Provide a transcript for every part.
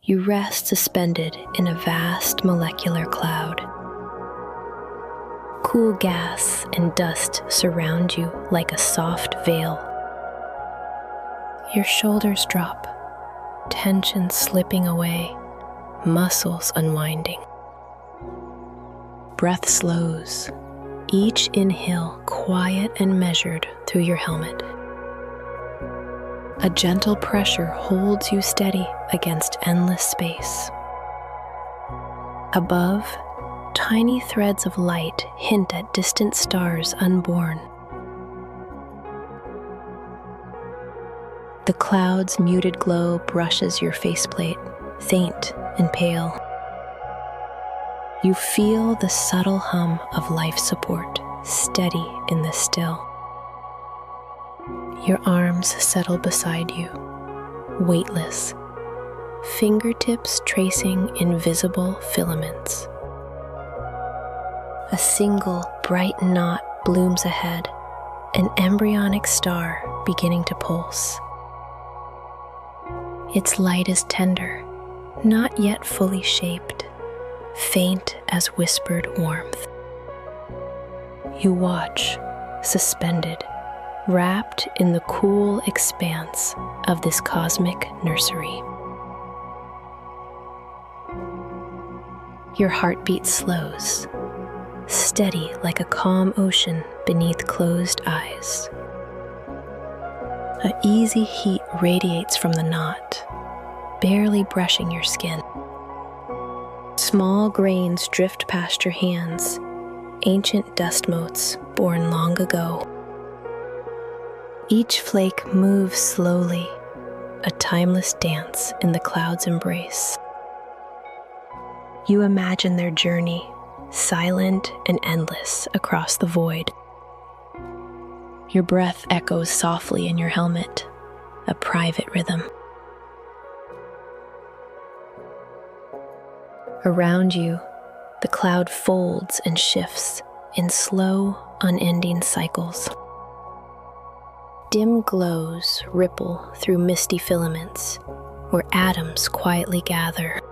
You rest suspended in a vast molecular cloud. Cool gas and dust surround you like a soft veil. Your shoulders drop, tension slipping away, muscles unwinding. Breath slows, each inhale quiet and measured through your helmet. A gentle pressure holds you steady against endless space. Above, tiny threads of light hint at distant stars unborn. The cloud's muted glow brushes your faceplate, faint and pale. You feel the subtle hum of life support, steady in the still. Your arms settle beside you, weightless, fingertips tracing invisible filaments. A single bright knot blooms ahead, an embryonic star beginning to pulse. Its light is tender, not yet fully shaped, faint as whispered warmth. You watch, suspended, wrapped in the cool expanse of this cosmic nursery. Your heartbeat slows, steady like a calm ocean beneath closed eyes. An easy heat radiates from the knot, barely brushing your skin. Small grains drift past your hands, ancient dust motes born long ago. Each flake moves slowly, a timeless dance in the cloud's embrace. You imagine their journey, silent and endless across the void. Your breath echoes softly in your helmet, a private rhythm. Around you, the cloud folds and shifts in slow, unending cycles. Dim glows ripple through misty filaments where atoms quietly gather.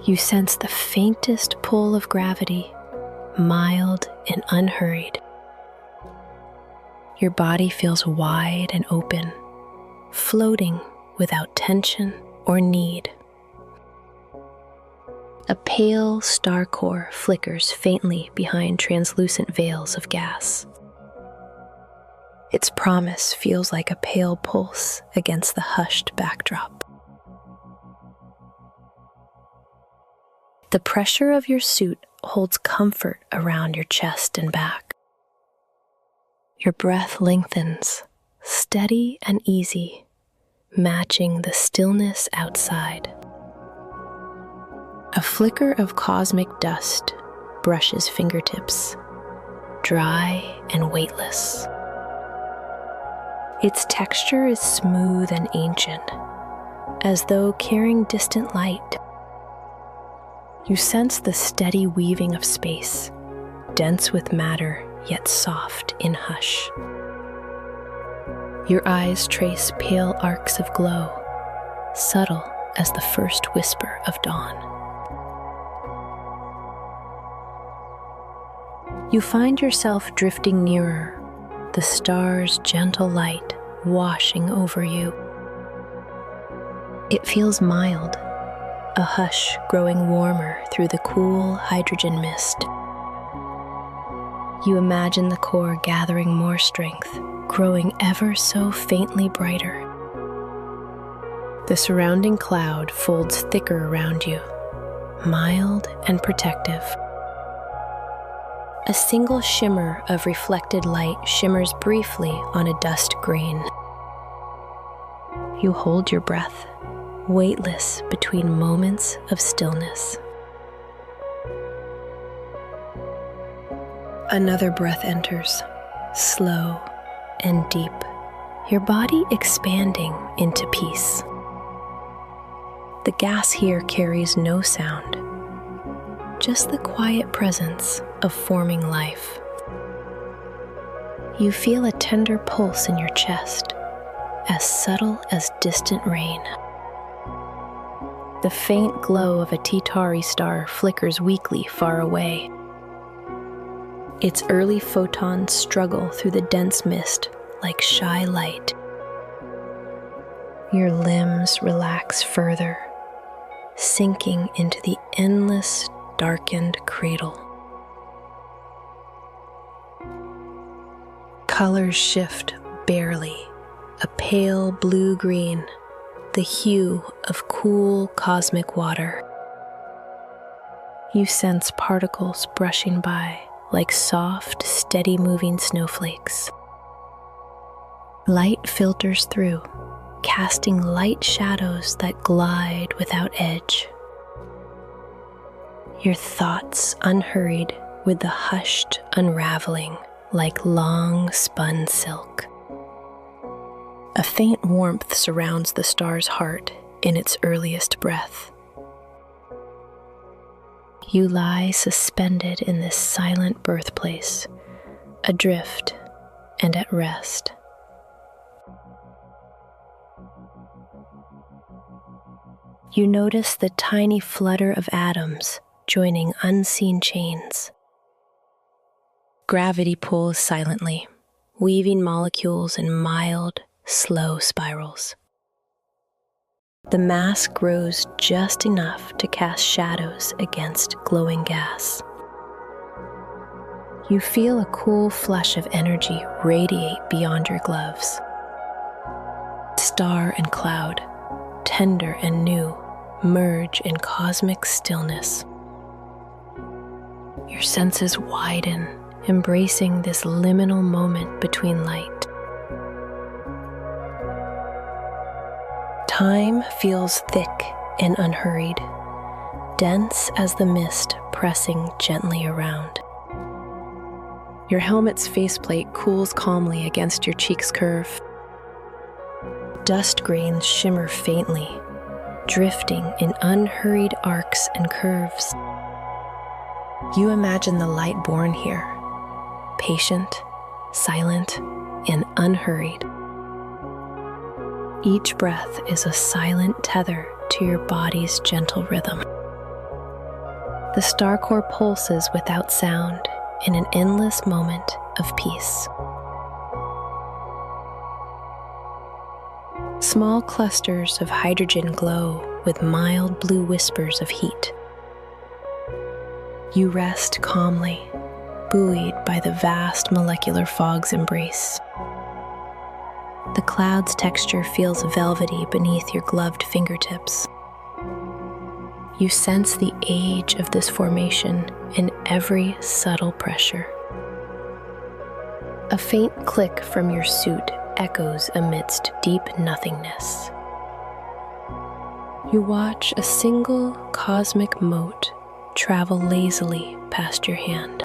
You sense the faintest pull of gravity, mild and unhurried. Your body feels wide and open, floating without tension or need. A pale star core flickers faintly behind translucent veils of gas. Its promise feels like a pale pulse against the hushed backdrop. The pressure of your suit holds comfort around your chest and back. Your breath lengthens, steady and easy, matching the stillness outside. A flicker of cosmic dust brushes fingertips, dry and weightless. Its texture is smooth and ancient, as though carrying distant light. You sense the steady weaving of space, dense with matter yet soft in hush. Your eyes trace pale arcs of glow, subtle as the first whisper of dawn. You find yourself drifting nearer, the stars' gentle light washing over you. It feels mild, a hush growing warmer through the cool hydrogen mist. You imagine the core gathering more strength, growing ever so faintly brighter. The surrounding cloud folds thicker around you, mild and protective. A single shimmer of reflected light shimmers briefly on a dust grain. You hold your breath, weightless between moments of stillness. Another breath enters, slow and deep, your body expanding into peace. The gas here carries no sound, just the quiet presence of forming life. You feel a tender pulse in your chest, as subtle as distant rain. The faint glow of a T-Tauri star flickers weakly far away. Its early photons struggle through the dense mist like shy light. Your limbs relax further, sinking into the endless, darkened cradle. Colors shift barely, a pale blue-green, the hue of cool cosmic water. You sense particles brushing by like soft, steady-moving snowflakes. Light filters through, casting light shadows that glide without edge. Your thoughts unhurried with the hushed unraveling like long spun silk. A faint warmth surrounds the star's heart in its earliest breath. You lie suspended in this silent birthplace, adrift and at rest. You notice the tiny flutter of atoms joining unseen chains. Gravity pulls silently, weaving molecules in mild, slow spirals. The mass grows just enough to cast shadows against glowing gas. You feel a cool flush of energy radiate beyond your gloves. Star and cloud, tender and new, merge in cosmic stillness. Your senses widen, embracing this liminal moment between light. Time feels thick and unhurried, dense as the mist pressing gently around. Your helmet's faceplate cools calmly against your cheek's curve. Dust grains shimmer faintly, drifting in unhurried arcs and curves. You imagine the light born here, patient, silent, and unhurried. Each breath is a silent tether to your body's gentle rhythm. The star core pulses without sound in an endless moment of peace. Small clusters of hydrogen glow with mild blue whispers of heat. You rest calmly, buoyed by the vast molecular fog's embrace. The cloud's texture feels velvety beneath your gloved fingertips. You sense the age of this formation in every subtle pressure. A faint click from your suit echoes amidst deep nothingness. You watch a single cosmic mote travel lazily past your hand.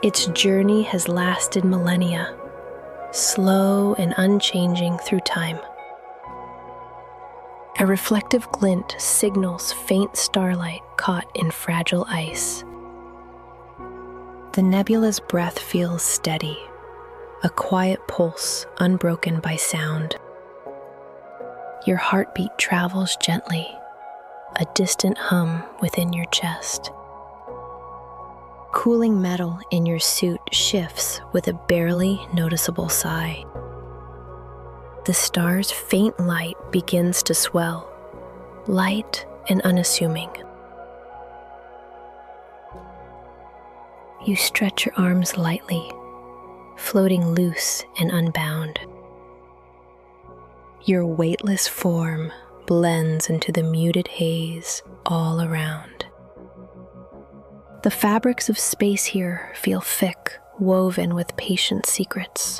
Its journey has lasted millennia, slow and unchanging through time. A reflective glint signals faint starlight caught in fragile ice. The nebula's breath feels steady, a quiet pulse unbroken by sound. Your heartbeat travels gently, a distant hum within your chest. Cooling metal in your suit shifts with a barely noticeable sigh. The star's faint light begins to swell, light and unassuming. You stretch your arms lightly, floating loose and unbound. Your weightless form blends into the muted haze all around. The fabrics of space here feel thick, woven with patient secrets.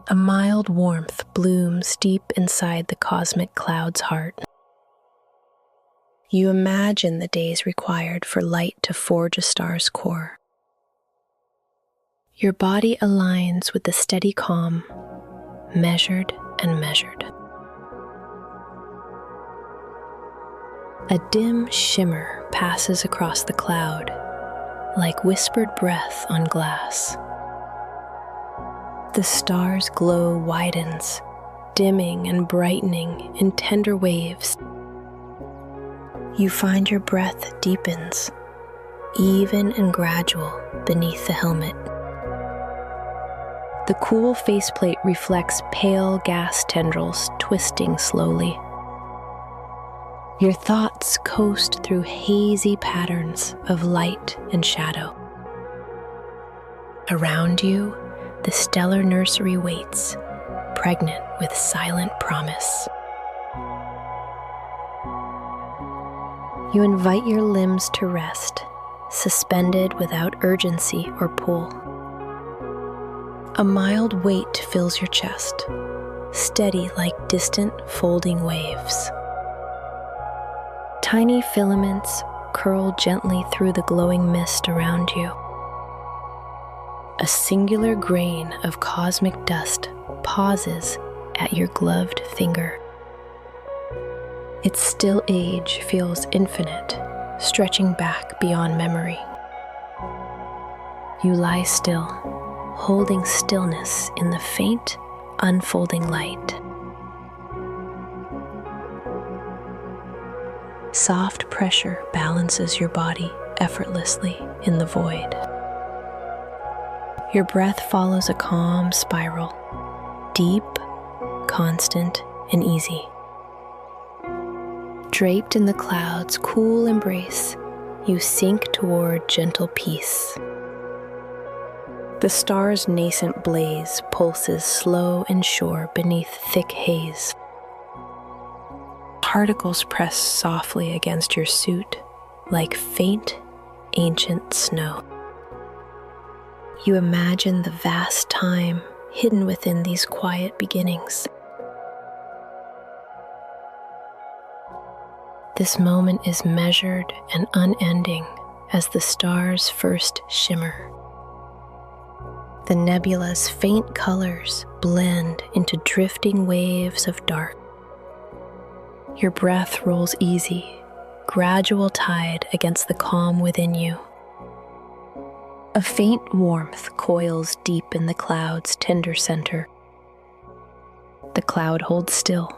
A mild warmth blooms deep inside the cosmic cloud's heart. You imagine the days required for light to forge a star's core. Your body aligns with the steady calm, measured and measured. A dim shimmer passes across the cloud, like whispered breath on glass. The star's glow widens, dimming and brightening in tender waves. You find your breath deepens, even and gradual beneath the helmet. The cool faceplate reflects pale gas tendrils twisting slowly. Your thoughts coast through hazy patterns of light and shadow. Around you, the stellar nursery waits, pregnant with silent promise. You invite your limbs to rest, suspended without urgency or pull. A mild weight fills your chest, steady like distant folding waves. Tiny filaments curl gently through the glowing mist around you. A singular grain of cosmic dust pauses at your gloved finger. Its still age feels infinite, stretching back beyond memory. You lie still, holding stillness in the faint, unfolding light. Soft pressure balances your body effortlessly in the void. Your breath follows a calm spiral, deep, constant, and easy. Draped in the clouds' cool embrace, you sink toward gentle peace. The star's nascent blaze pulses slow and sure beneath thick haze. Particles press softly against your suit like faint, ancient snow. You imagine the vast time hidden within these quiet beginnings. This moment is measured and unending as the stars first shimmer. The nebula's faint colors blend into drifting waves of dark. Your breath rolls easy, gradual tide against the calm within you. A faint warmth coils deep in the cloud's tender center. The cloud holds still.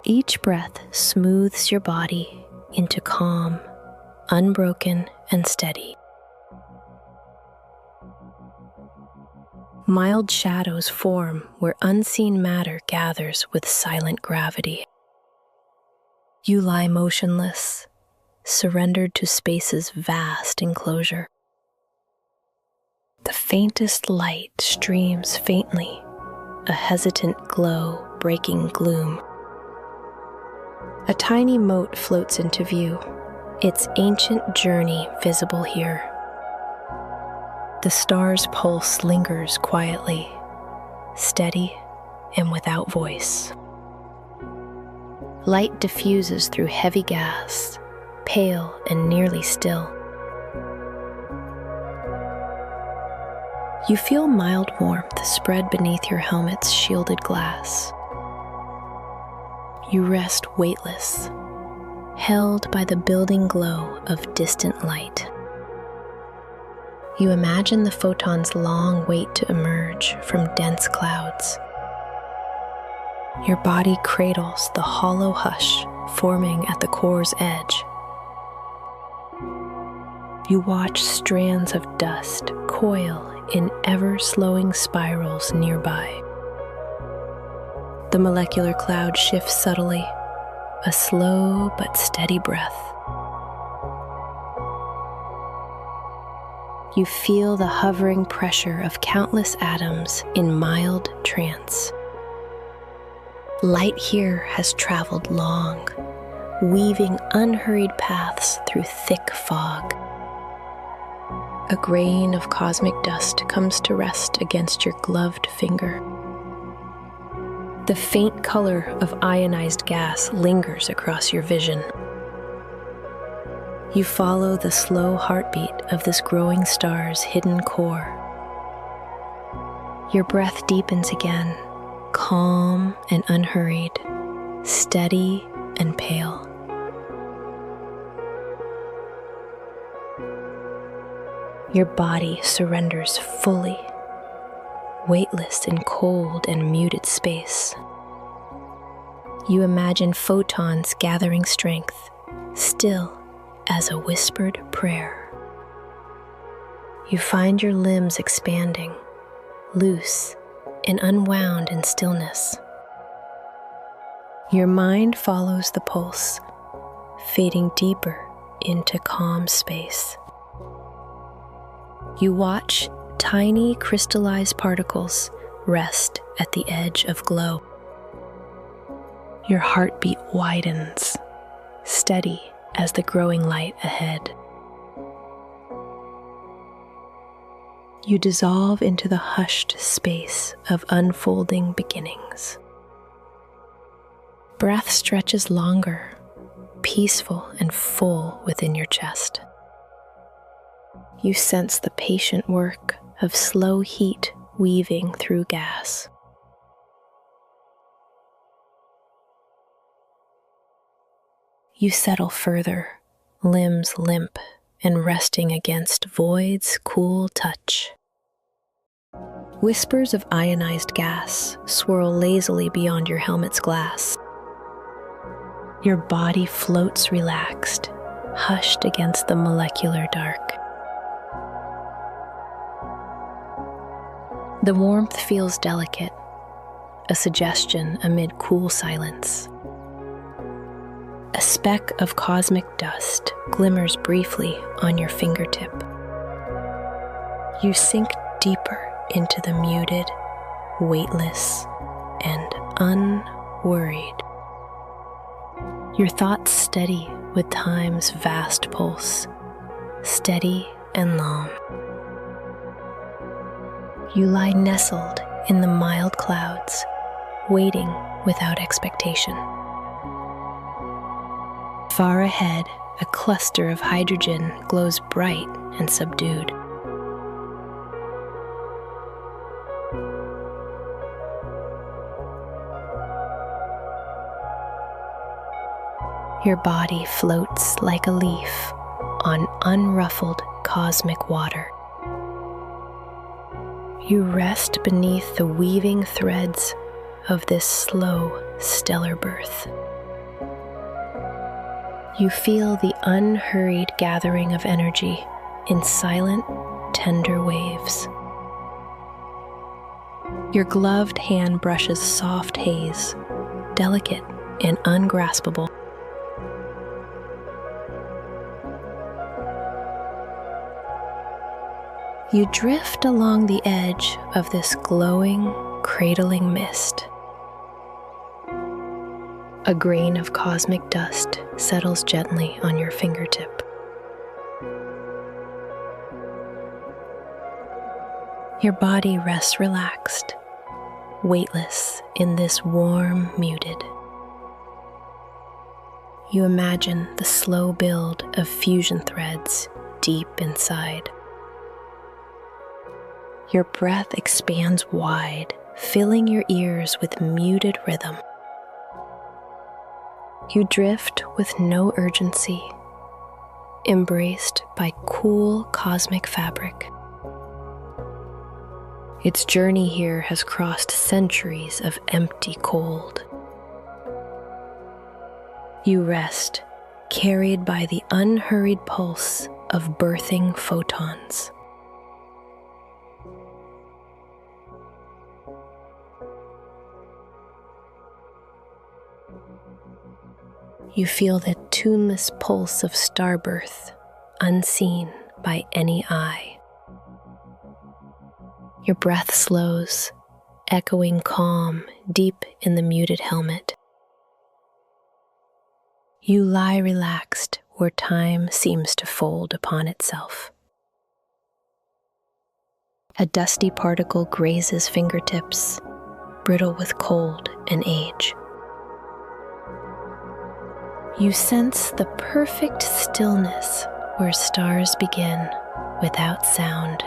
Each breath smooths your body into calm, unbroken and steady. Mild shadows form where unseen matter gathers with silent gravity. You lie motionless, surrendered to space's vast enclosure. The faintest light streams faintly, a hesitant glow breaking gloom. A tiny mote floats into view, its ancient journey visible here. The star's pulse lingers quietly, steady and without voice. Light diffuses through heavy gas, pale and nearly still. You feel mild warmth spread beneath your helmet's shielded glass. You rest weightless, held by the building glow of distant light. You imagine the photon's long wait to emerge from dense clouds. Your body cradles the hollow hush forming at the core's edge. You watch strands of dust coil in ever-slowing spirals nearby. The molecular cloud shifts subtly, a slow but steady breath. You feel the hovering pressure of countless atoms in mild trance. Light here has traveled long, weaving unhurried paths through thick fog. A grain of cosmic dust comes to rest against your gloved finger. The faint color of ionized gas lingers across your vision. You follow the slow heartbeat of this growing star's hidden core. Your breath deepens again, calm and unhurried, steady and pale. Your body surrenders fully, weightless in cold and muted space. You imagine photons gathering strength, still as a whispered prayer. You find your limbs expanding, loose and unwound in stillness. Your mind follows the pulse, fading deeper into calm space. You watch tiny crystallized particles rest at the edge of glow. Your heartbeat widens, steady as the growing light ahead. You dissolve into the hushed space of unfolding beginnings. Breath stretches longer, peaceful and full within your chest. You sense the patient work of slow heat weaving through gas. You settle further, limbs limp and resting against void's cool touch. Whispers of ionized gas swirl lazily beyond your helmet's glass. Your body floats relaxed, hushed against the molecular dark. The warmth feels delicate, a suggestion amid cool silence. A speck of cosmic dust glimmers briefly on your fingertip. You sink deeper into the muted, weightless, and unworried. Your thoughts steady with time's vast pulse, steady and long. You lie nestled in the mild clouds, waiting without expectation. Far ahead, a cluster of hydrogen glows bright and subdued. Your body floats like a leaf on unruffled cosmic water. You rest beneath the weaving threads of this slow, stellar birth. You feel the unhurried gathering of energy in silent, tender waves. Your gloved hand brushes soft haze, delicate and ungraspable. You drift along the edge of this glowing, cradling mist. A grain of cosmic dust settles gently on your fingertip. Your body rests relaxed, weightless in this warm, muted. You imagine the slow build of fusion threads deep inside. Your breath expands wide, filling your ears with muted rhythm. You drift with no urgency, embraced by cool cosmic fabric. Its journey here has crossed centuries of empty cold. You rest, carried by the unhurried pulse of birthing photons. You feel the tuneless pulse of starbirth, unseen by any eye. Your breath slows, echoing calm deep in the muted helmet. You lie relaxed where time seems to fold upon itself. A dusty particle grazes fingertips, brittle with cold and age. You sense the perfect stillness where stars begin without sound.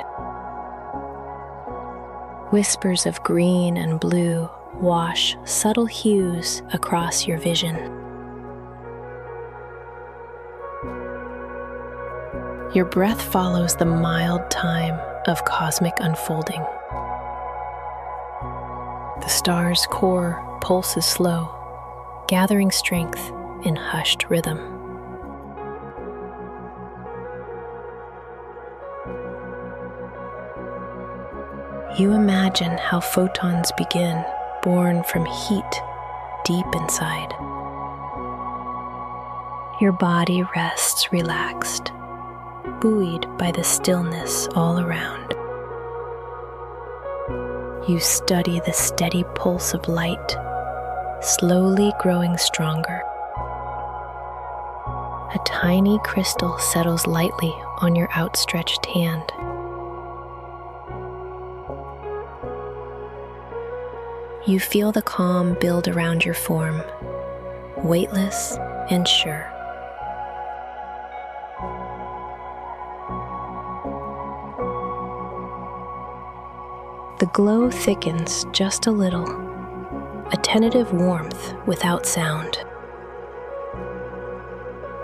Whispers of green and blue wash subtle hues across your vision. Your breath follows the mild time of cosmic unfolding. The star's core pulses slow, gathering strength in hushed rhythm. You imagine how photons begin, born from heat deep inside. Your body rests relaxed, buoyed by the stillness all around. You study the steady pulse of light, slowly growing stronger. A tiny crystal settles lightly on your outstretched hand. You feel the calm build around your form, weightless and sure. The glow thickens just a little, a tentative warmth without sound.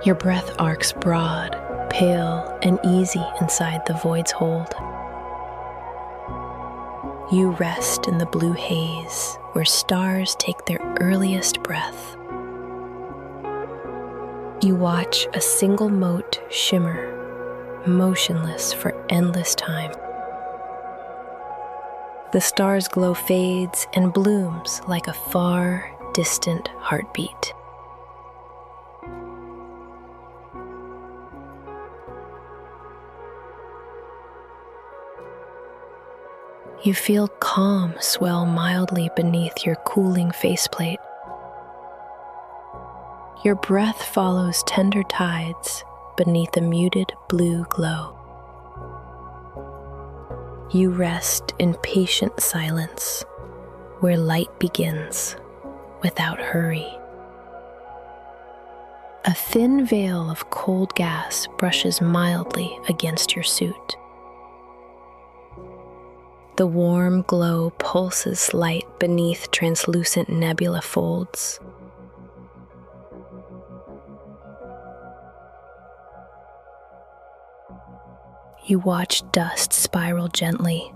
Your breath arcs broad, pale, and easy inside the void's hold. You rest in the blue haze where stars take their earliest breath. You watch a single mote shimmer, motionless for endless time. The star's glow fades and blooms like a far, distant heartbeat. You feel calm swell mildly beneath your cooling faceplate. Your breath follows tender tides beneath a muted blue glow. You rest in patient silence where light begins without hurry. A thin veil of cold gas brushes mildly against your suit. The warm glow pulses light beneath translucent nebula folds. You watch dust spiral gently,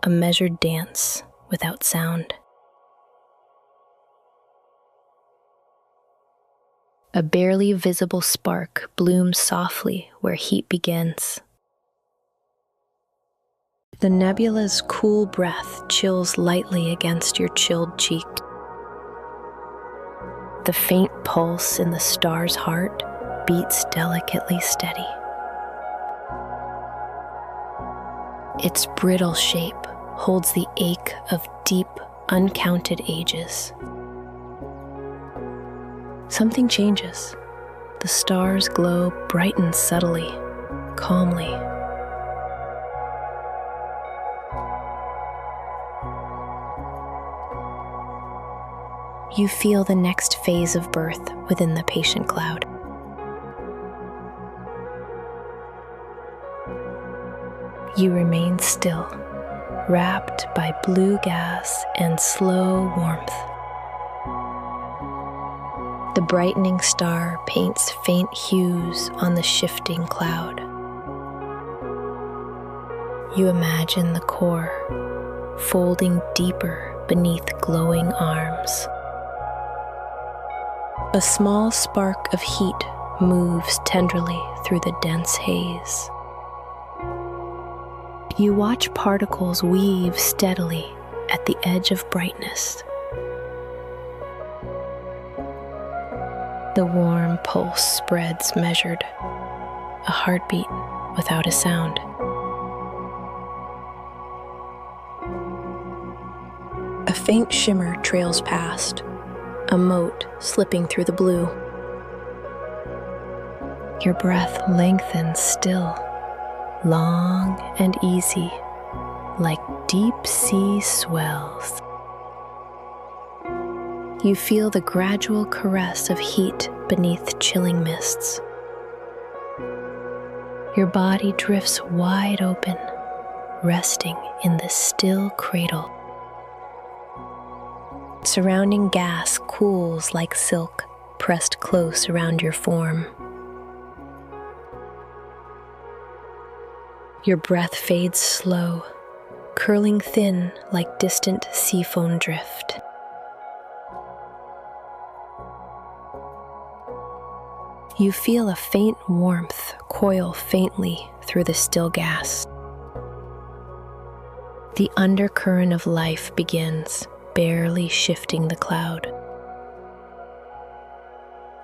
a measured dance without sound. A barely visible spark blooms softly where heat begins. The nebula's cool breath chills lightly against your chilled cheek. The faint pulse in the star's heart beats delicately steady. Its brittle shape holds the ache of deep, uncounted ages. Something changes. The star's glow brightens subtly, calmly. You feel the next phase of birth within the patient cloud. You remain still, wrapped by blue gas and slow warmth. The brightening star paints faint hues on the shifting cloud. You imagine the core folding deeper beneath glowing arms. A small spark of heat moves tenderly through the dense haze. You watch particles weave steadily at the edge of brightness. The warm pulse spreads measured, a heartbeat without a sound. A faint shimmer trails past, a mote slipping through the blue. Your breath lengthens still, long and easy, like deep sea swells. You feel the gradual caress of heat beneath chilling mists. Your body drifts wide open, resting in the still cradle. Surrounding gas cools like silk pressed close around your form. Your breath fades slow, curling thin like distant sea foam drift. You feel a faint warmth coil faintly through the still gas. The undercurrent of life begins, barely shifting the cloud.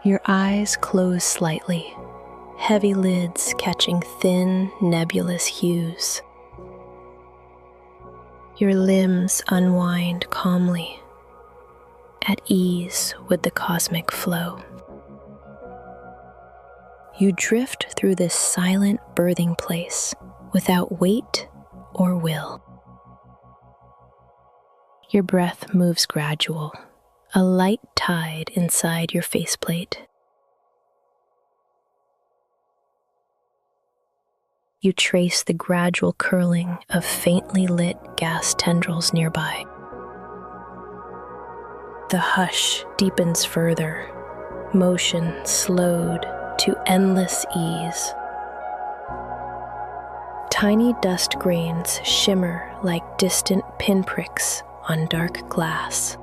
Your eyes close slightly, heavy lids catching thin, nebulous hues. Your limbs unwind calmly, at ease with the cosmic flow. You drift through this silent birthing place without weight or will. Your breath moves gradual, a light tide inside your faceplate. You trace the gradual curling of faintly lit gas tendrils nearby. The hush deepens further, motion slowed to endless ease. Tiny dust grains shimmer like distant pinpricks on dark glass.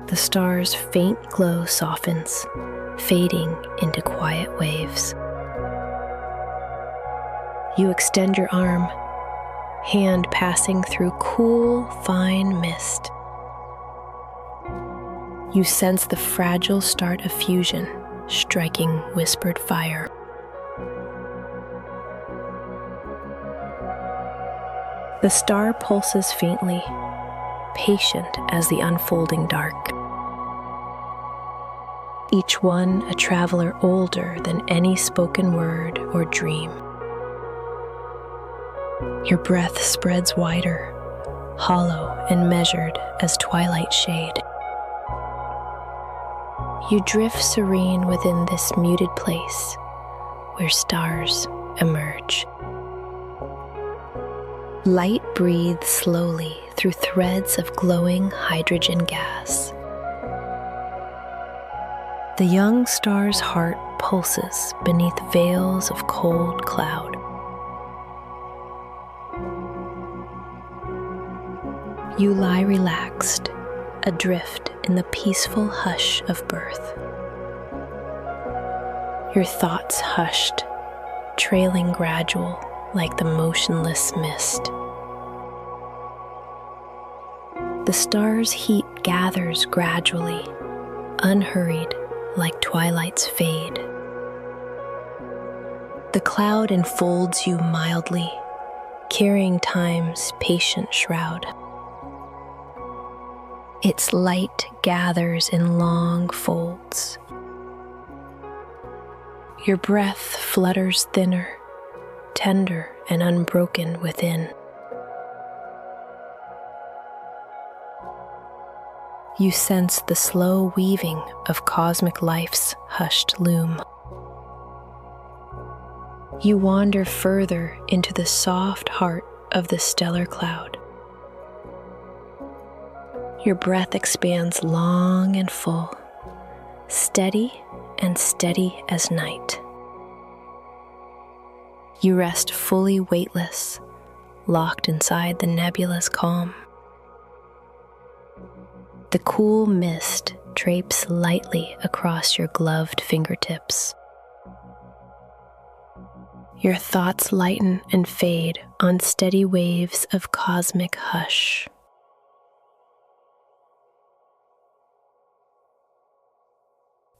The stars' faint glow softens, fading into quiet waves. You extend your arm, hand passing through cool, fine mist. You sense the fragile start of fusion, striking whispered fire. The star pulses faintly, patient as the unfolding dark. Each one a traveler older than any spoken word or dream. Your breath spreads wider, hollow and measured as twilight shade. You drift serene within this muted place where stars emerge. Light breathes slowly through threads of glowing hydrogen gas. The young star's heart pulses beneath veils of cold cloud. You lie relaxed, adrift in the peaceful hush of birth. Your thoughts hushed, trailing gradual like the motionless mist. The star's heat gathers gradually, unhurried like twilight's fade. The cloud enfolds you mildly, carrying time's patient shroud. Its light gathers in long folds. Your breath flutters thinner, tender and unbroken within. You sense the slow weaving of cosmic life's hushed loom. You wander further into the soft heart of the stellar cloud. Your breath expands long and full, steady as night. You rest fully weightless, locked inside the nebula's calm. The cool mist drapes lightly across your gloved fingertips. Your thoughts lighten and fade on steady waves of cosmic hush.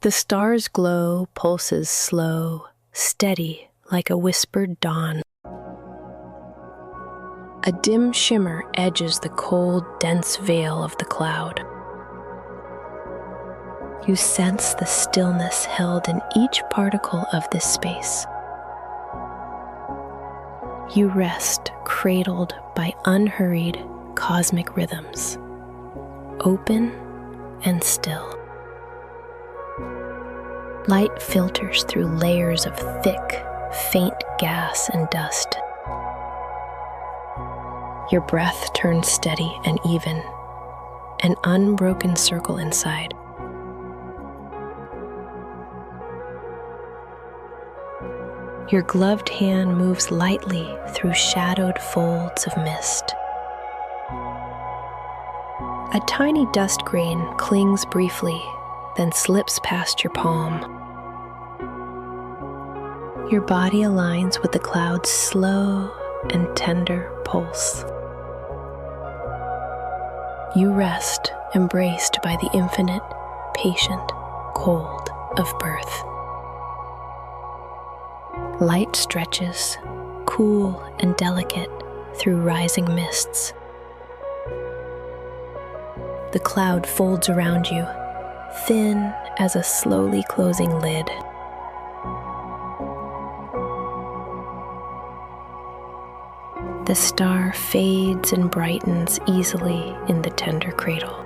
The star's glow pulses slow, steady like a whispered dawn. A dim shimmer edges the cold, dense veil of the cloud. You sense the stillness held in each particle of this space. You rest, cradled by unhurried cosmic rhythms, open and still. Light filters through layers of thick, faint gas and dust. Your breath turns steady and even, an unbroken circle inside. Your gloved hand moves lightly through shadowed folds of mist. A tiny dust grain clings briefly, then slips past your palm. Your body aligns with the cloud's slow and tender pulse. You rest, embraced by the infinite, patient cold of birth. Light stretches, cool and delicate, through rising mists. The cloud folds around you, thin as a slowly closing lid. The star fades and brightens easily in the tender cradle.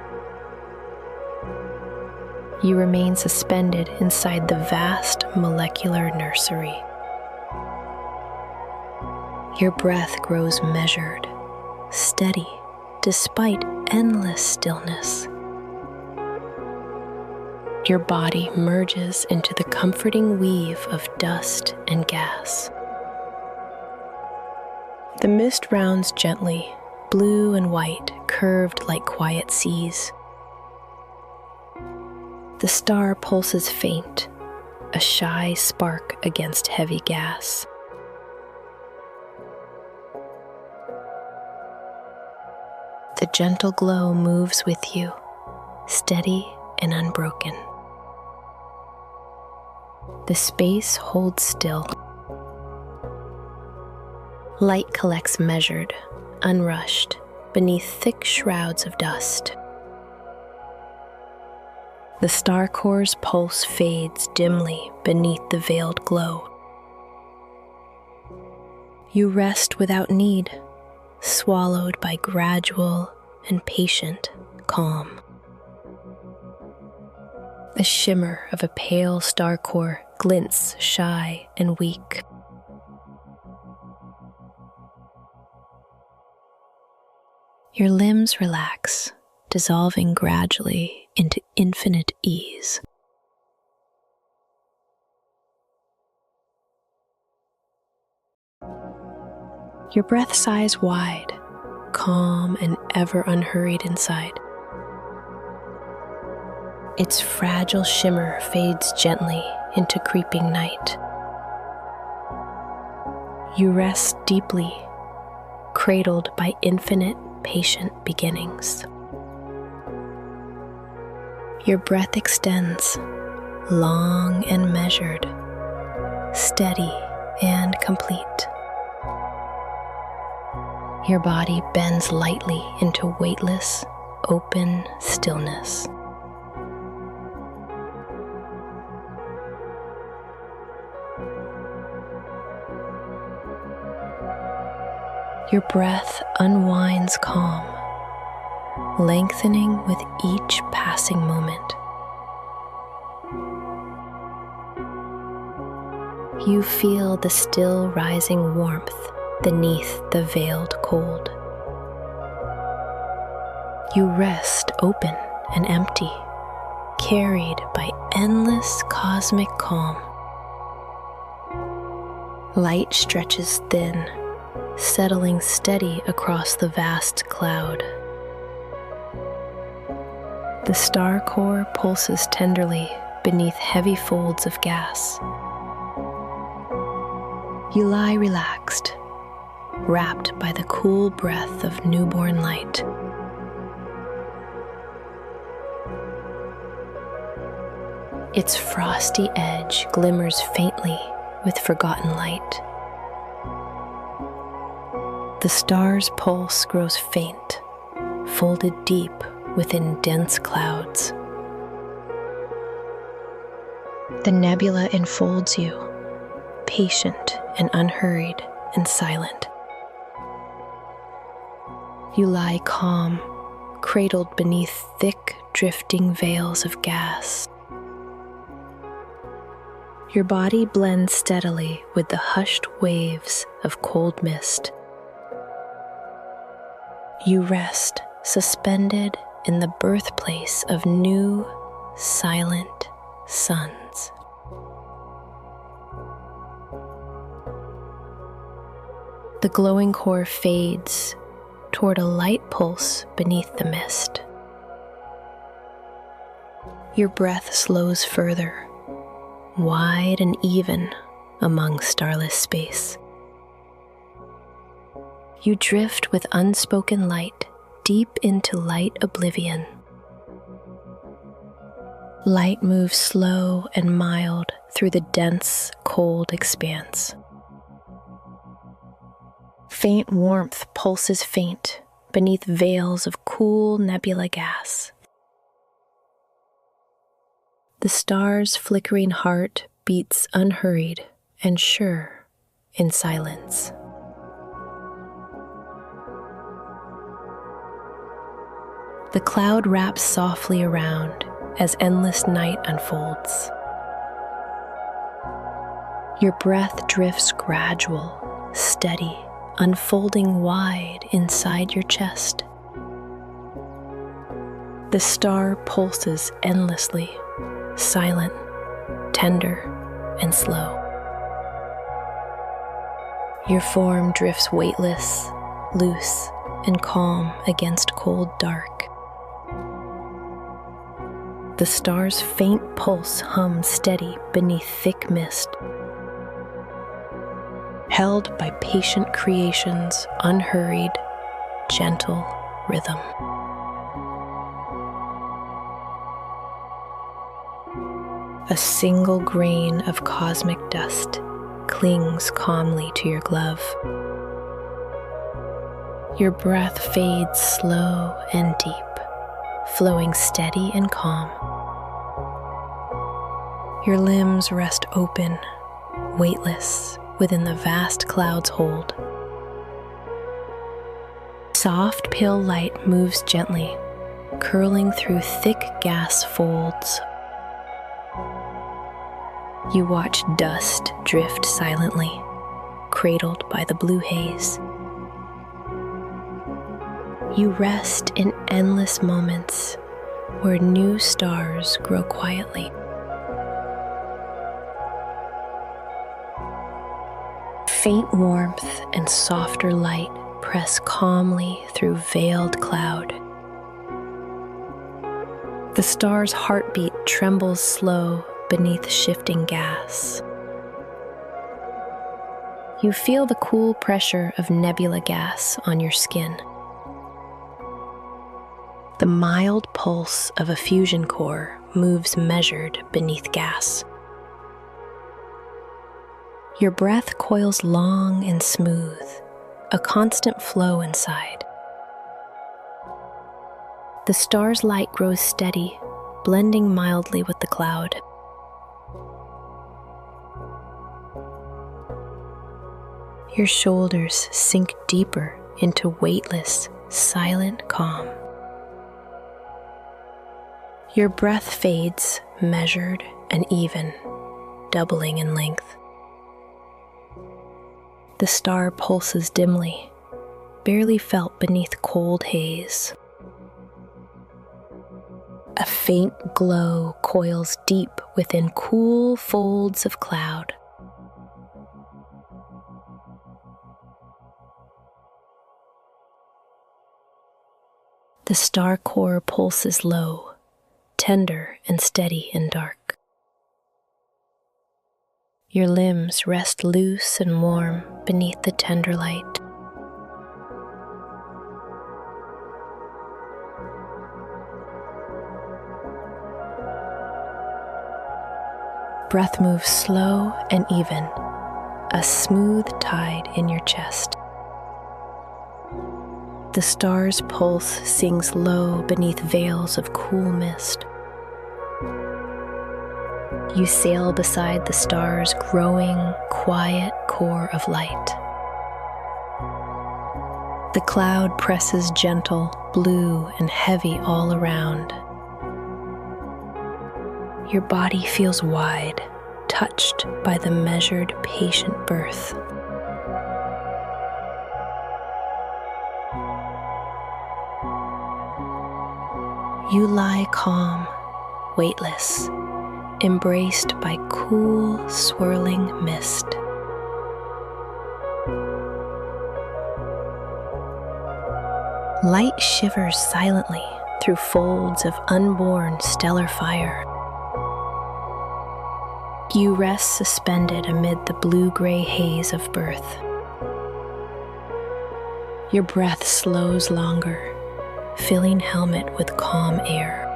You remain suspended inside the vast molecular nursery. Your breath grows measured, steady, despite endless stillness. Your body merges into the comforting weave of dust and gas. The mist rounds gently, blue and white, curved like quiet seas. The star pulses faint, a shy spark against heavy gas. The gentle glow moves with you, steady and unbroken. The space holds still. Light collects measured, unrushed, beneath thick shrouds of dust. The star core's pulse fades dimly beneath the veiled glow. You rest without need, swallowed by gradual and patient calm. The shimmer of a pale star core glints shy and weak. Your limbs relax, dissolving gradually into infinite ease. Your breath sighs wide, calm and ever unhurried inside. Its fragile shimmer fades gently into creeping night. You rest deeply, cradled by infinite, patient beginnings. Your breath extends, long and measured, steady and complete. Your body bends lightly into weightless, open stillness. Your breath unwinds calm, lengthening with each passing moment. You feel the still rising warmth beneath the veiled cold. You rest open and empty, carried by endless cosmic calm. Light stretches thin, settling steady across the vast cloud. The star core pulses tenderly beneath heavy folds of gas. You lie relaxed, wrapped by the cool breath of newborn light. Its frosty edge glimmers faintly with forgotten light. The star's pulse grows faint, folded deep within dense clouds. The nebula enfolds you, patient and unhurried and silent. You lie calm, cradled beneath thick, drifting veils of gas. Your body blends steadily with the hushed waves of cold mist. You rest, suspended in the birthplace of new, silent suns. The glowing core fades toward a light pulse beneath the mist. Your breath slows further, wide and even among starless space. You drift with unspoken light deep into light oblivion. Light moves slow and mild through the dense, cold expanse. Faint warmth pulses faint beneath veils of cool nebula gas. The star's flickering heart beats unhurried and sure in silence. The cloud wraps softly around as endless night unfolds. Your breath drifts gradual, steady, unfolding wide inside your chest. The star pulses endlessly, silent, tender, and slow. Your form drifts weightless, loose, and calm against cold dark. The star's faint pulse hums steady beneath thick mist, held by patient creation's unhurried, gentle rhythm. A single grain of cosmic dust clings calmly to your glove. Your breath fades slow and deep, flowing steady and calm. Your limbs rest open, weightless within the vast cloud's hold. Soft, pale light moves gently, curling through thick gas folds. You watch dust drift silently, cradled by the blue haze. You rest in endless moments where new stars grow quietly. Faint warmth and softer light press calmly through veiled cloud. The star's heartbeat trembles slow beneath shifting gas. You feel the cool pressure of nebula gas on your skin. The mild pulse of a fusion core moves measured beneath gas. Your breath coils long and smooth, a constant flow inside. The star's light grows steady, blending mildly with the cloud. Your shoulders sink deeper into weightless, silent calm. Your breath fades, measured and even, doubling in length. The star pulses dimly, barely felt beneath cold haze. A faint glow coils deep within cool folds of cloud. The star core pulses low, tender and steady in dark. Your limbs rest loose and warm beneath the tender light. Breath moves slow and even, a smooth tide in your chest. The star's pulse sings low beneath veils of cool mist. You sail beside the star's growing, quiet core of light. The cloud presses gentle, blue, and heavy all around. Your body feels wide, touched by the measured, patient birth. You lie calm, weightless, embraced by cool, swirling mist. Light shivers silently through folds of unborn stellar fire. You rest suspended amid the blue-gray haze of birth. Your breath slows longer, filling helmet with calm air.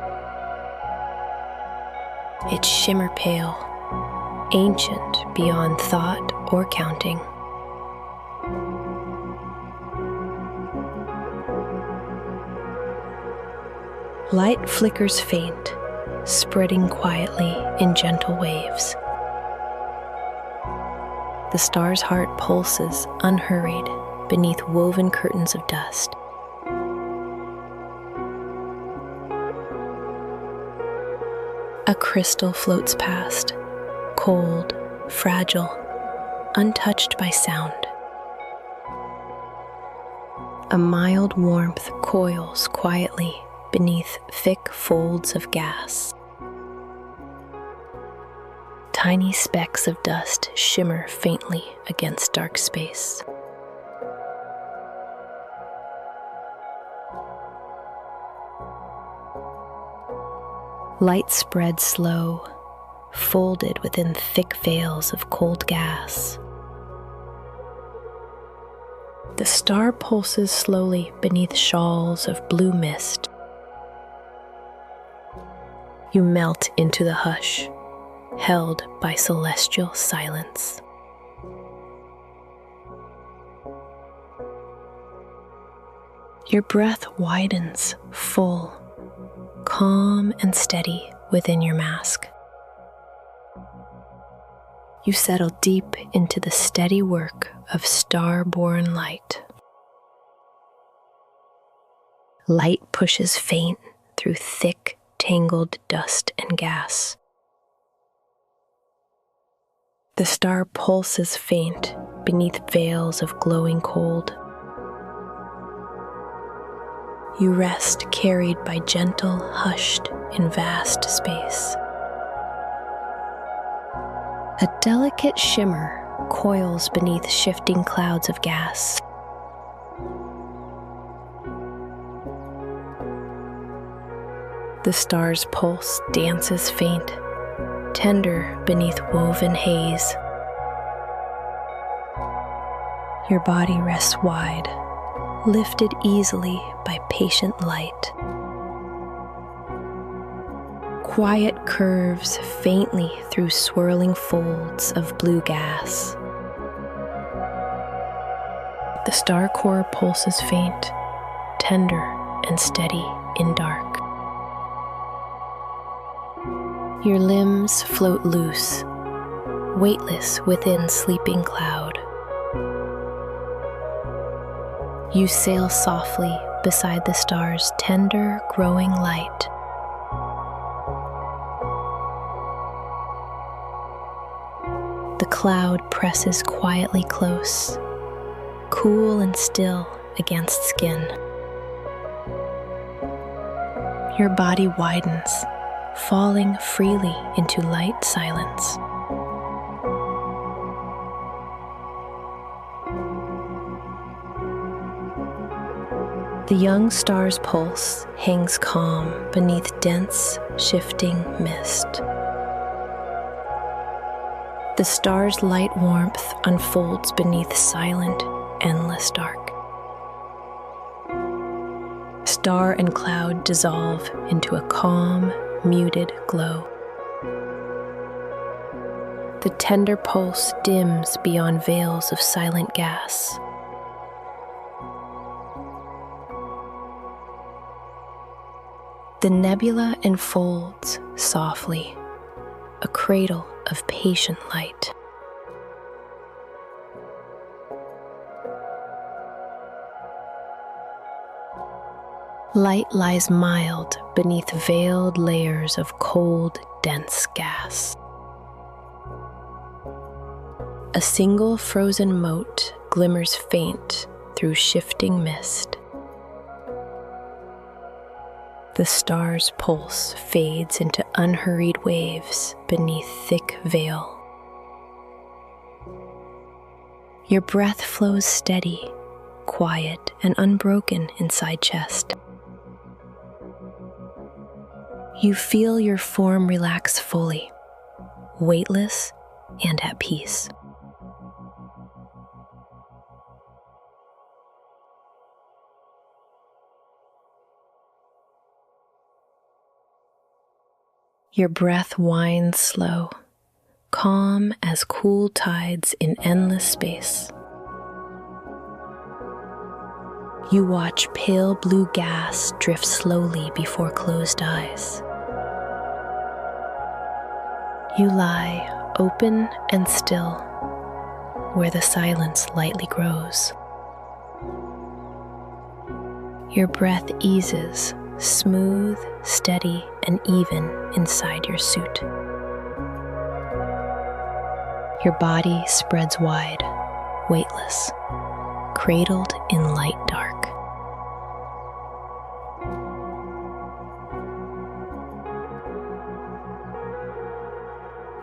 Its shimmer pale, ancient beyond thought or counting. Light flickers faint, spreading quietly in gentle waves. The star's heart pulses unhurried beneath woven curtains of dust. A crystal floats past, cold, fragile, untouched by sound. A mild warmth coils quietly beneath thick folds of gas. Tiny specks of dust shimmer faintly against dark space. Light spreads slow, folded within thick veils of cold gas. The star pulses slowly beneath shawls of blue mist. You melt into the hush, held by celestial silence. Your breath widens, full, calm and steady within your mask. You settle deep into the steady work of star-born light. Light pushes faint through thick, tangled dust and gas. The star pulses faint beneath veils of glowing cold. You rest carried by gentle, hushed in vast space. A delicate shimmer coils beneath shifting clouds of gas. The star's pulse dances faint, tender beneath woven haze. Your body rests wide, lifted easily by patient light. Quiet curves faintly through swirling folds of blue gas. The star core pulses faint, tender and steady in dark. Your limbs float loose, weightless within sleeping cloud. You sail softly beside the star's tender, growing light. The cloud presses quietly close, cool and still against skin. Your body widens, falling freely into light silence. The young star's pulse hangs calm beneath dense, shifting mist. The star's light warmth unfolds beneath silent, endless dark. Star and cloud dissolve into a calm, muted glow. The tender pulse dims beyond veils of silent gas. The nebula enfolds softly, a cradle of patient light. Light lies mild beneath veiled layers of cold, dense gas. A single frozen mote glimmers faint through shifting mist. The star's pulse fades into unhurried waves beneath thick veil. Your breath flows steady, quiet and unbroken inside chest. You feel your form relax fully, weightless and at peace. Your breath winds slow, calm as cool tides in endless space. You watch pale blue gas drift slowly before closed eyes. You lie open and still, where the silence lightly grows. Your breath eases, smooth, steady, and even inside your suit. Your body spreads wide, weightless, cradled in light dark.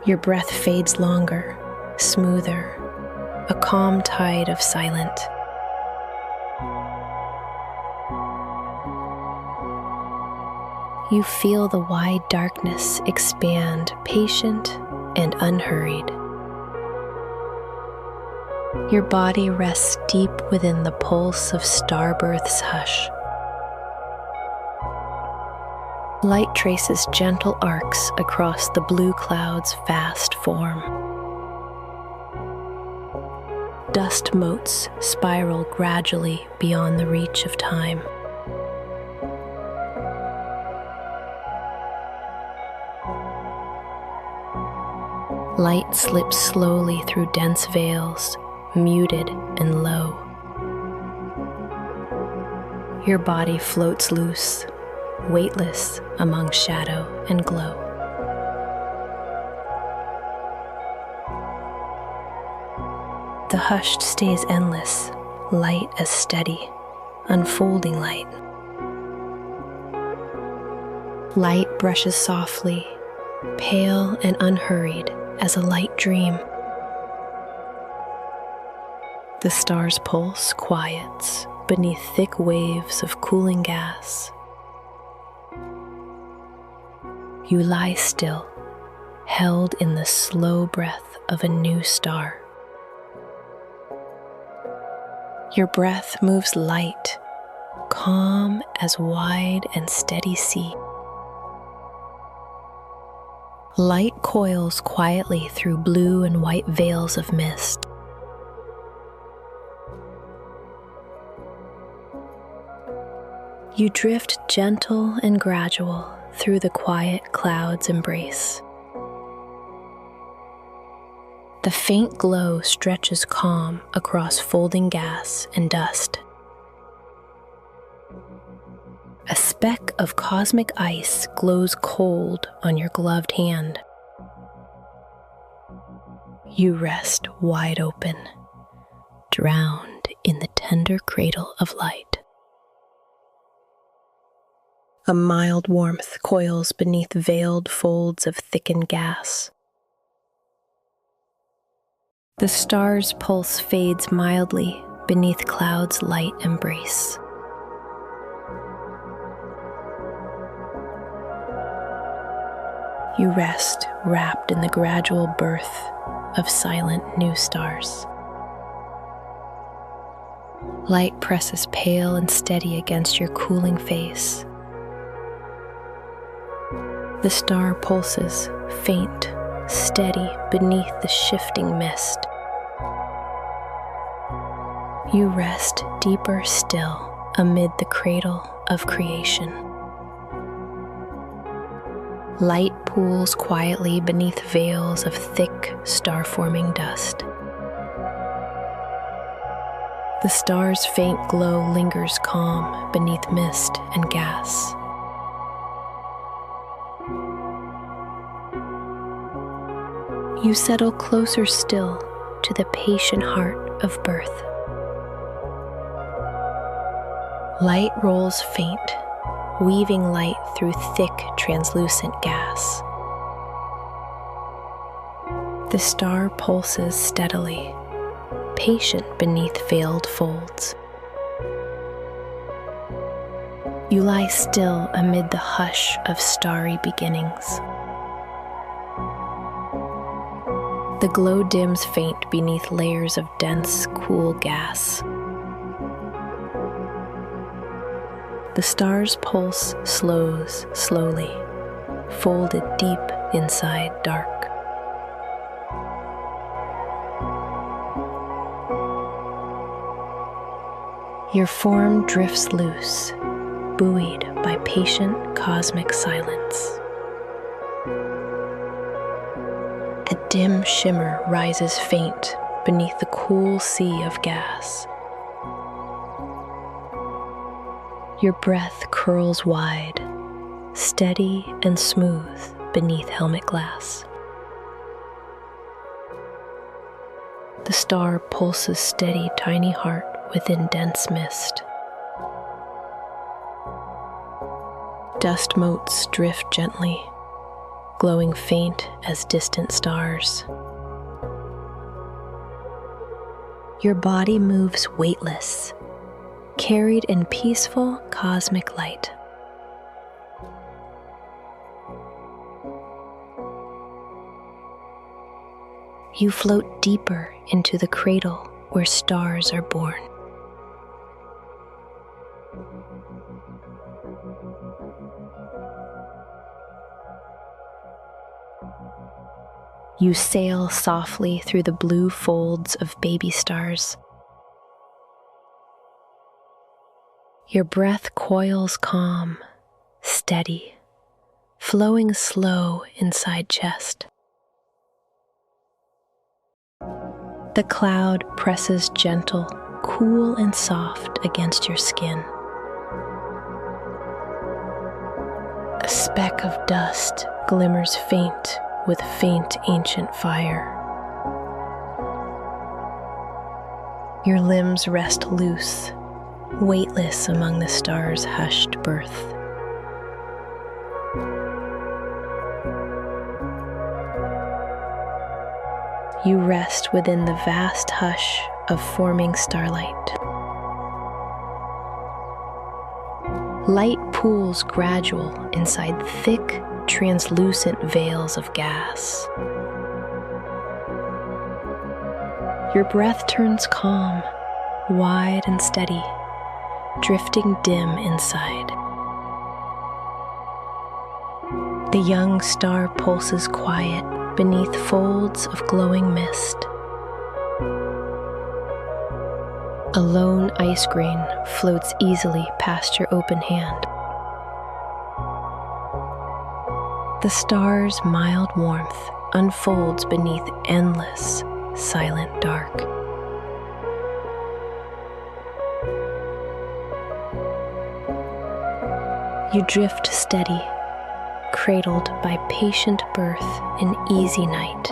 Your breath fades longer, smoother, a calm tide of silent. You feel the wide darkness expand, patient and unhurried. Your body rests deep within the pulse of starbirth's hush. Light traces gentle arcs across the blue cloud's vast form. Dust motes spiral gradually beyond the reach of time. Light slips slowly through dense veils, muted and low. Your body floats loose, weightless among shadow and glow. The hushed stays endless, light as steady, unfolding light. Light brushes softly, pale and unhurried as a light dream. The star's pulse quiets beneath thick waves of cooling gas. You lie still, held in the slow breath of a new star. Your breath moves light, calm as wide and steady sea. Light coils quietly through blue and white veils of mist. You drift gentle and gradual through the quiet cloud's embrace. The faint glow stretches calm across folding gas and dust. A speck of cosmic ice glows cold on your gloved hand. You rest wide open, drowned in the tender cradle of light. A mild warmth coils beneath veiled folds of thickened gas. The star's pulse fades mildly beneath cloud's light embrace. You rest wrapped in the gradual birth of silent new stars. Light presses pale and steady against your cooling face. The star pulses, faint, steady beneath the shifting mist. You rest deeper still amid the cradle of creation. Light pools quietly beneath veils of thick, star-forming dust. The star's faint glow lingers calm beneath mist and gas. You settle closer still to the patient heart of birth. Light rolls faint, weaving light through thick, translucent gas. The star pulses steadily, patient beneath veiled folds. You lie still amid the hush of starry beginnings. The glow dims faint beneath layers of dense, cool gas. The stars' pulse slows slowly, folded deep inside dark. Your form drifts loose, buoyed by patient cosmic silence. A dim shimmer rises faint beneath the cool sea of gas. Your breath curls wide, steady and smooth beneath helmet glass. The star pulses steady tiny heart within dense mist. Dust motes drift gently, glowing faint as distant stars. Your body moves weightless, carried in peaceful cosmic light. You float deeper into the cradle where stars are born. You sail softly through the blue folds of baby stars. Your breath coils calm, steady, flowing slow inside chest. The cloud presses gentle, cool and soft against your skin. A speck of dust glimmers faint with faint ancient fire. Your limbs rest loose, weightless among the stars' hushed birth. You rest within the vast hush of forming starlight. Light pools gradual inside thick, translucent veils of gas. Your breath turns calm, wide and steady, drifting dim inside. The young star pulses quiet beneath folds of glowing mist. A lone ice grain floats easily past your open hand. The star's mild warmth unfolds beneath endless, silent dark. You drift steady, cradled by patient birth in easy night.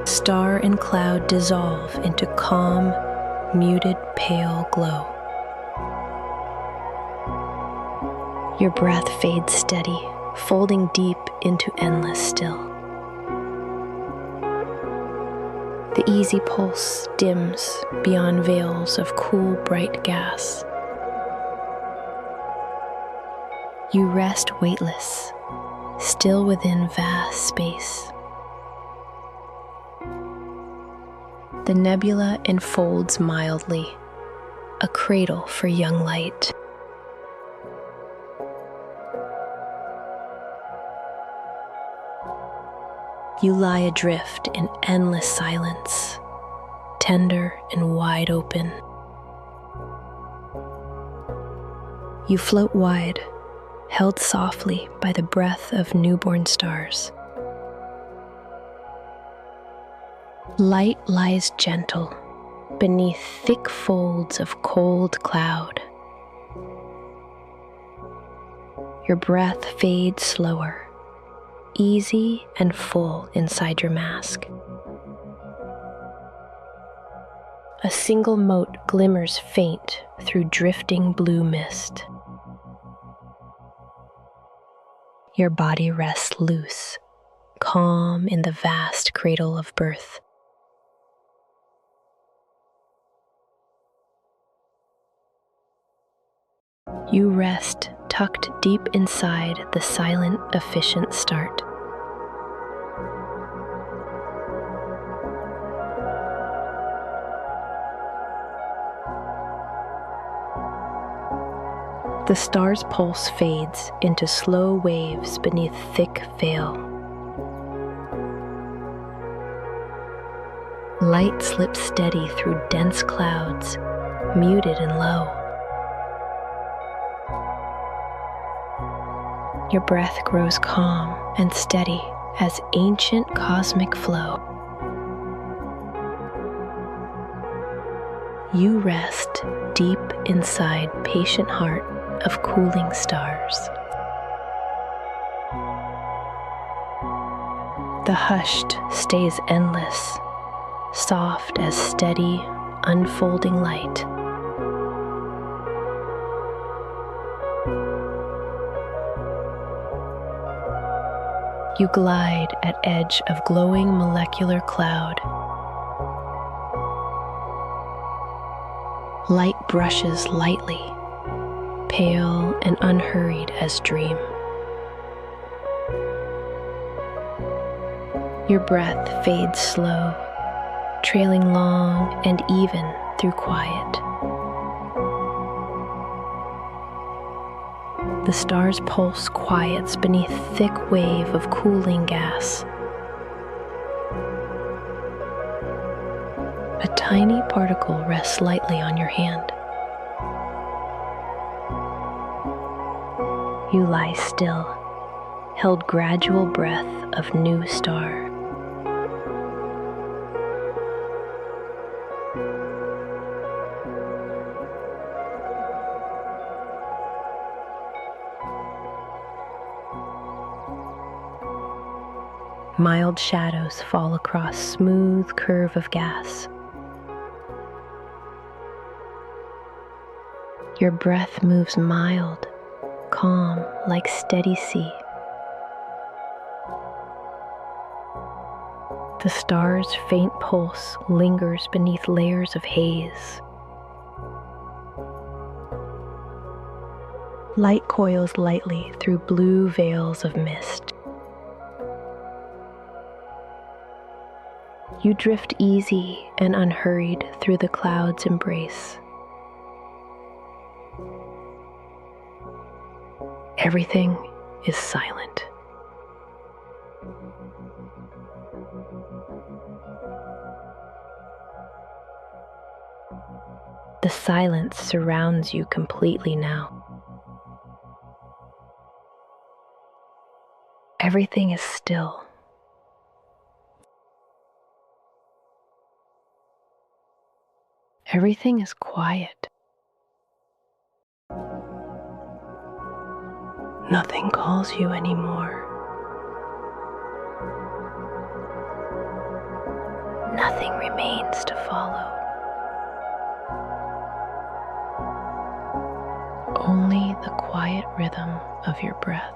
Star and cloud dissolve into calm, muted, pale glow. Your breath fades steady, folding deep into endless still. The easy pulse dims beyond veils of cool, bright gas. You rest weightless, still within vast space. The nebula enfolds mildly, a cradle for young light. You lie adrift in endless silence, tender and wide open. You float wide, held softly by the breath of newborn stars. Light lies gentle beneath thick folds of cold cloud. Your breath fades slower, easy and full inside your mask. A single mote glimmers faint through drifting blue mist. Your body rests loose, calm in the vast cradle of birth. You rest tucked deep inside the silent, efficient start. The star's pulse fades into slow waves beneath thick veil. Light slips steady through dense clouds, muted and low. Your breath grows calm and steady as ancient cosmic flow. You rest deep inside patient heart of cooling stars. The hushed stays endless, soft as steady, unfolding light. You glide at edge of glowing molecular cloud. Light brushes lightly, pale and unhurried as dream. Your breath fades slow, trailing long and even through quiet. The star's pulse quiets beneath thick wave of cooling gas. A tiny particle rests lightly on your hand. You lie still, held gradual breath of new star. Mild shadows fall across smooth curve of gas. Your breath moves mild, calm like steady sea. The star's faint pulse lingers beneath layers of haze. Light coils lightly through blue veils of mist. You drift easy and unhurried through the cloud's embrace. Everything is silent. The silence surrounds you completely now. Everything is still. Everything is quiet. Nothing calls you anymore. Nothing remains to follow. Only the quiet rhythm of your breath.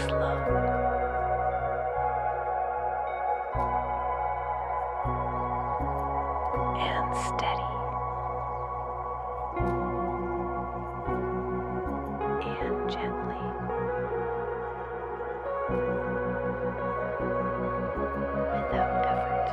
Slow. And steady. And gently. Without effort.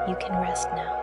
You can rest now.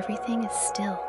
everything is still.